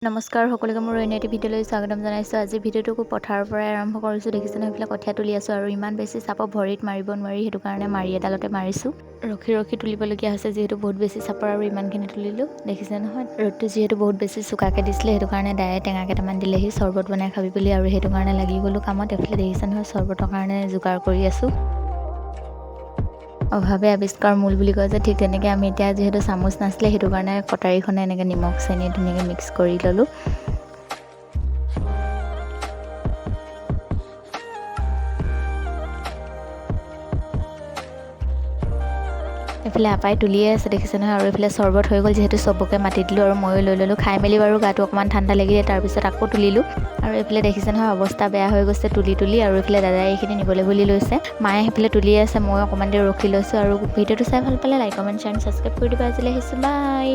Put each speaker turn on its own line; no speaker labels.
নমস্কাৰ সকলোকে মোৰ অন্য এটি ভিডিঅ'লৈ স্বাগতম জনাইছোঁ। আজি ভিডিঅ'টো পথাৰৰ পৰাই আৰম্ভ কৰিছোঁ। দেখিছেনে সেইফালে কঠীয়া তুলি আছোঁ আৰু ইমান বেছি চাপৰ ভৰিত মাৰিব নোৱাৰি, সেইটো কাৰণে মাৰি এডালতে মাৰিছোঁ। ৰখি ৰখি তুলিবলগীয়া হৈছে যিহেতু বহুত বেছি চাপৰ আৰু ইমানখিনি তুলিলোঁ। দেখিছে নহয়, ৰ'দটো যিহেতু বহুত বেছি চোকাকৈ দিছিলে, সেইটো কাৰণে দায়ে টেঙা কেইটামান দিলেহি চৰ্বত বনাই খাবি বুলি, আৰু সেইটো কাৰণে লাগি গ'লোঁ কামত। এইফালে দেখিছে নহয়, চৰ্বতৰ কাৰণে যোগাৰ কৰি আছোঁ। অভাৱে আৱিষ্কাৰ মূল বুলি কয় যে, ঠিক তেনেকৈ আমি এতিয়া যিহেতু চামুচ নাছিলে, সেইটো কাৰণে কটাৰীখনে এনেকৈ নিমখ চেনি ধুনীয়াকৈ মিক্স কৰি ল'লোঁ। এইফালে আপাই তুলিয়ে আছে দেখিছে নহয়, আৰু এইফালে চৰ্বত হৈ গ'ল যিহেতু চবকে মাতি দিলোঁ আৰু ময়ো লৈ ল'লোঁ। খাই মেলি বাৰু গাটো অকণমান ঠাণ্ডা লাগিলে, তাৰপিছত আকৌ তুলিলোঁ। আৰু এইফালে দেখিছে নহয়, অৱস্থা বেয়া হৈ গৈছে তুলি আৰু এইফালে দাদাই এইখিনি নিবলৈ বুলি লৈছে। মায়ে সেইফালে তুলিয়ে আছে, ময়ো অকণমান দেৰি ৰখি লৈছোঁ। আৰু ভিডিঅ'টো চাই ভাল পালে লাইক, কমেণ্ট, শ্বেয়াৰ, ছাবস্ক্ৰাইব কৰি দিবা। আজিলৈ আহিছোঁ, বাই।